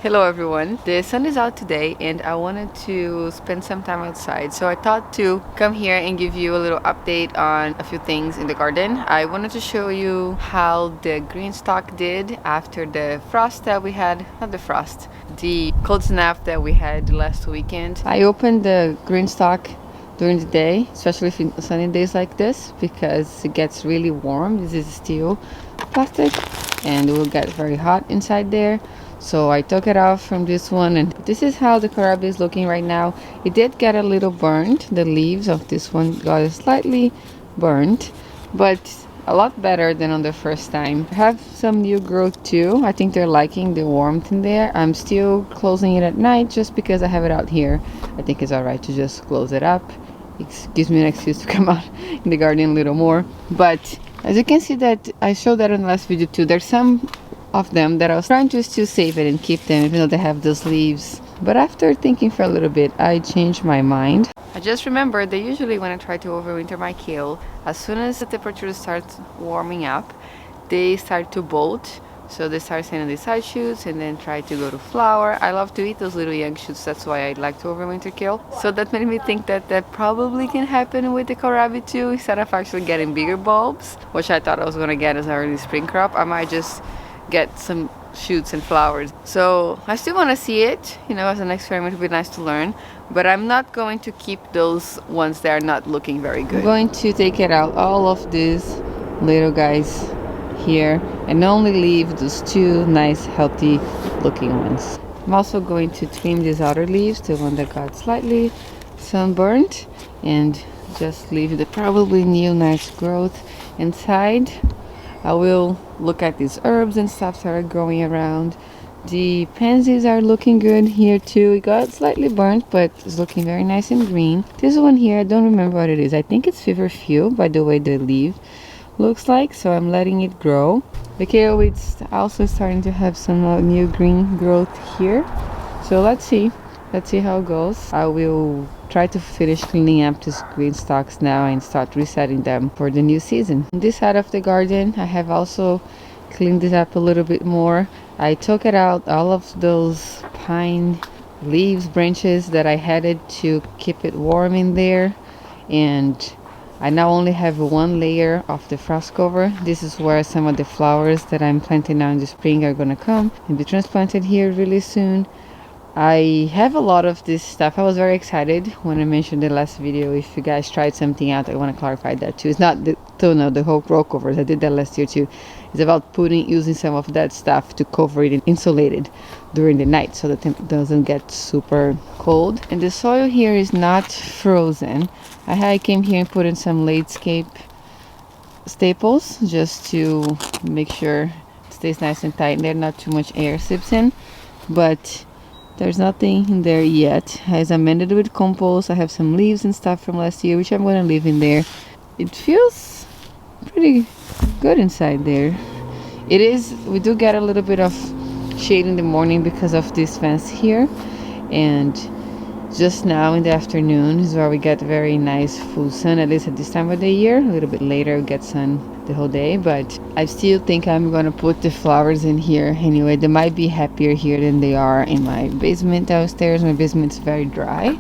Hello everyone, the sun is out today and I wanted to spend some time outside, so I thought to come here and give you a little update on a few things in the garden. I wanted to show you how the GreenStalk did after the frost that we had, not the frost, the cold snap that we had last weekend. I opened the GreenStalk during the day, especially if in sunny days like this, because it gets really warm. This is steel plastic and it will get very hot inside there. So I took it off from this one, and this is how the kohlrabi is looking right now. It did get a little burned. The leaves of this one got slightly burned, but a lot better than on the first time. I have some new growth too. I think they're liking the warmth in there. I'm still closing it at night just because I have it out here. I think it's alright to just close it up. It gives me an excuse to come out in the garden a little more. But as you can see, that I showed that in the last video too, there's some of them that I was trying to still save it and keep them even though they have those leaves, but after thinking for a little bit I changed my mind. I just remembered that usually when I try to overwinter my kale, as soon as the temperature starts warming up, they start to bolt. So they start sending the side shoots and then try to go to flower. I love to eat those little young shoots, that's why I like to overwinter kale. So that made me think that that probably can happen with the kohlrabi too. Instead of actually getting bigger bulbs, which I thought I was going to get as an early spring crop, I might just get some shoots and flowers. So I still want to see it, you know, as an experiment. It would be nice to learn, but I'm not going to keep those ones that are not looking very good. I'm going to take it out, all of these little guys here, and only leave those two nice healthy looking ones. I'm also going to trim these outer leaves, the one that got slightly sunburned, and just leave the probably new nice growth inside. I will look at these herbs and stuff that are growing around. The pansies are looking good here too. It got slightly burnt, but it's looking very nice and green. This one here, I don't remember what it is. I think it's feverfew by the way the leaf looks like, so I'm letting it grow. The kale, it's also starting to have some new green growth here. So let's see how it goes. I will try to finish cleaning up these green stalks now and start resetting them for the new season. On this side of the garden, I have also cleaned it up a little bit more. I took it out, all of those pine leaves, branches that I had it to keep it warm in there, and I now only have one layer of the frost cover. This is where some of the flowers that I'm planting now in the spring are gonna come and be transplanted here really soon. I have a lot of this stuff. I was very excited when I mentioned the last video. If you guys tried something out, I want to clarify that too. It's not the whole row covers. I did that last year too. It's about using some of that stuff to cover it and insulate it during the night so that it doesn't get super cold. And the soil here is not frozen. I came here and put in some landscape staples just to make sure it stays nice and tight and there not too much air seeps in. But there's nothing in there yet. As I amended with compost, I have some leaves and stuff from last year, which I'm going to leave in there. It feels pretty good inside there. It is, we do get a little bit of shade in the morning because of this fence here. And just now in the afternoon is where we get very nice full sun, at least at this time of the year. A little bit later we get sun the whole day, but I still think I'm gonna put the flowers in here anyway. They might be happier here than they are in my basement downstairs. My basement's very dry,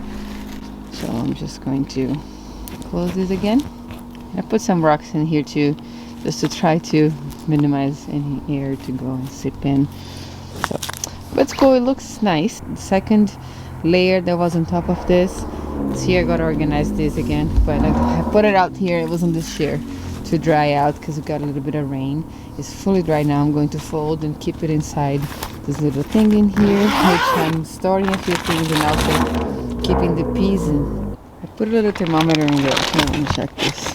so I'm just going to close this again. I put some rocks in here too, just to try to minimize any air to go and seep in. So, but it's cool, it looks nice. The second layer that was on top of this, see, I gotta organize this again, but I put it out here. It was on this chair to dry out because we got a little bit of rain. It's fully dry now. I'm going to fold and keep it inside this little thing in here, which I'm storing a few things and also keeping the peas in. I put a little thermometer in there. Let me check this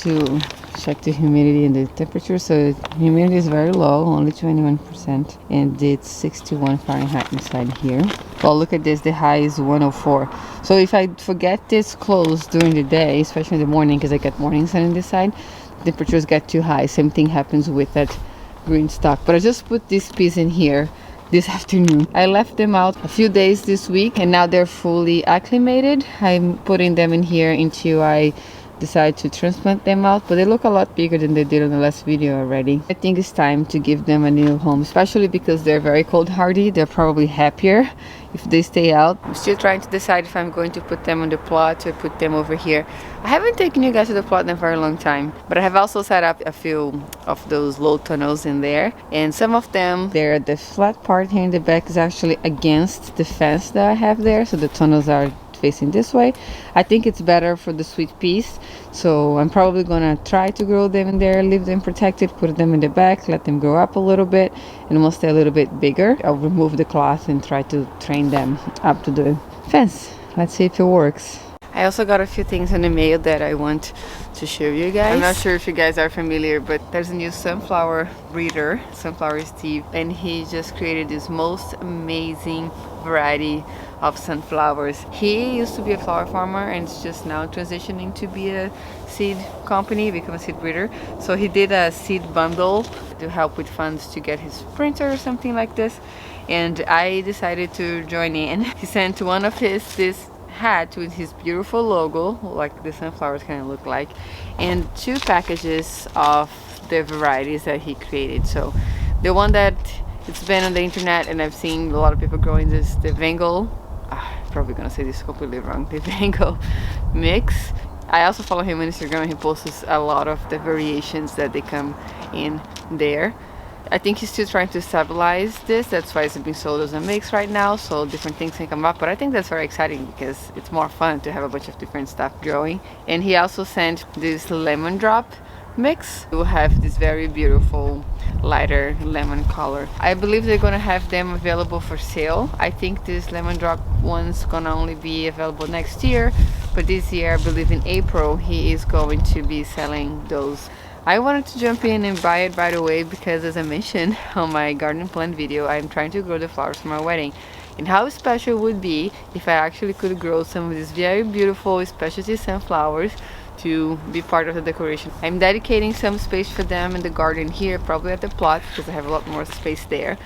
to check the humidity and the temperature. So humidity is very low, only 21%, and it's 61 Fahrenheit inside here. Well, look at this, the high is 104. So if I forget this closed during the day, especially in the morning because I get morning sun on this side, temperatures get too high. Same thing happens with that GreenStalk. But I just put this piece in here this afternoon. I left them out a few days this week and now they're fully acclimated. I'm putting them in here until I decide to transplant them out, but they look a lot bigger than they did on the last video already. I think it's time to give them a new home, especially because they're very cold hardy. They're probably happier if they stay out. I'm still trying to decide if I'm going to put them on the plot or put them over here. I haven't taken you guys to the plot in a very long time, but I have also set up a few of those low tunnels in there, and some of them, the flat part here in the back is actually against the fence that I have there, so the tunnels are facing this way. I think it's better for the sweet peas, so I'm probably gonna try to grow them in there, leave them protected, put them in the back, let them grow up a little bit, and once they're a little bit bigger, I'll remove the cloth and try to train them up to the fence. Let's see if it works. I also got a few things in the mail that I want to show you guys. I'm not sure if you guys are familiar, but there's a new sunflower breeder, Sunflower Steve, and he just created this most amazing variety of sunflowers. He used to be a flower farmer and is just now transitioning to be a seed company, become a seed breeder. So he did a seed bundle to help with funds to get his printer or something like this, and I decided to join in. He sent one of this hat with his beautiful logo, like the sunflowers kind of look like, and 2 packages of the varieties that he created. So the one that it's been on the internet and I've seen a lot of people growing is the Bengal, probably gonna say this completely wrong, the Bengal mix. I also follow him on Instagram. He posts a lot of the variations that they come in there. I think he's still trying to stabilize this, that's why it's being sold as a mix right now, so different things can come up, but I think that's very exciting because it's more fun to have a bunch of different stuff growing. And he also sent this lemon drop mix. It will have this very beautiful lighter lemon color. I believe they're gonna have them available for sale. I think this lemon drop one's gonna only be available next year, but this year, I believe in April, he is going to be selling those. I wanted to jump in and buy it right away because, as I mentioned on my garden plant video, I'm trying to grow the flowers for my wedding. And how special it would be if I actually could grow some of these very beautiful specialty sunflowers to be part of the decoration. I'm dedicating some space for them in the garden here, probably at the plot, because I have a lot more space there.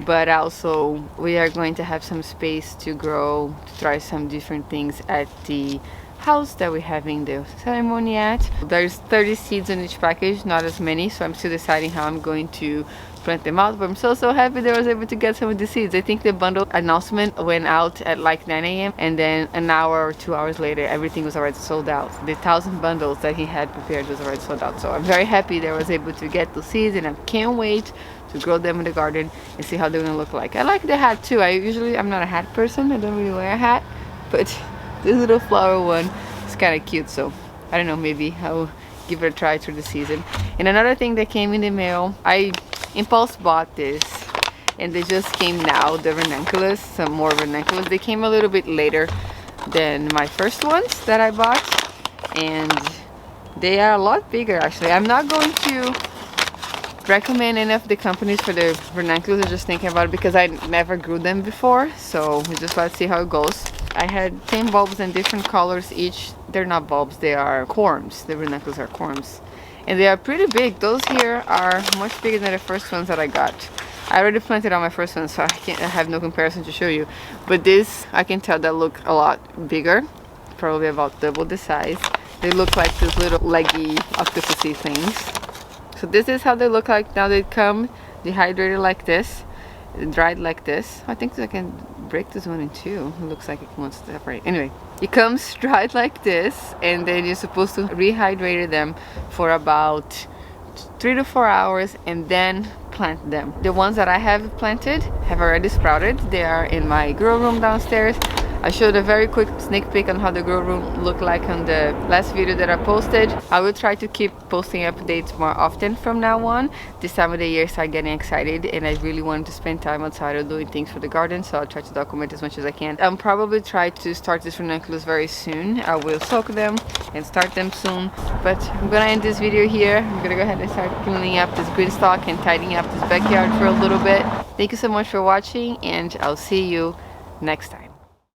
But also we are going to have some space to grow, to try some different things at the house that we're having the ceremony at. There's 30 seeds in each package, not as many, so I'm still deciding how I'm going to plant them out, but I'm so happy that I was able to get some of the seeds. I think the bundle announcement went out at like 9 a.m. and then an hour or 2 hours later everything was already sold out. The 1,000 bundles that he had prepared was already sold out, so I'm very happy that I was able to get those seeds, and I can't wait to grow them in the garden and see how they're gonna look like. I like the hat too. I'm not a hat person, I don't really wear a hat, but this little flower one is kind of cute, so I don't know, maybe I'll give it a try through the season. And another thing that came in the mail, I impulse bought this and they just came now, the ranunculus, some more ranunculus. They came a little bit later than my first ones that I bought, and they are a lot bigger actually. I'm not going to recommend any of the companies for the ranunculus. I'm just thinking about it because I never grew them before, so we just let's see how it goes. I had 10 bulbs in different colors each. They're not bulbs, they are corms. The ranunculus are corms, and they are pretty big. Those here are much bigger than the first ones that I got. I already planted on my first one, so I have no comparison to show you, but this I can tell that look a lot bigger, probably about double the size. They look like these little leggy octopusy things. So this is how they look like now. They come dehydrated like this, dried like this. I think I can break this one in two. It looks like it wants to separate. Anyway, it comes dried like this, and then you're supposed to rehydrate them for about 3 to 4 hours and then plant them. The ones that I have planted have already sprouted. They are in my grow room downstairs. I showed a very quick sneak peek on how the grow room looked like on the last video that I posted. I will try to keep posting updates more often from now on. This time of the year I start getting excited and I really want to spend time outside or doing things for the garden, so I'll try to document as much as I can. I'll probably try to start this ranunculus very soon. I will soak them and start them soon, but I'm gonna end this video here. I'm gonna go ahead and start cleaning up this GreenStalk and tidying up this backyard for a little bit. Thank you so much for watching, and I'll see you next time.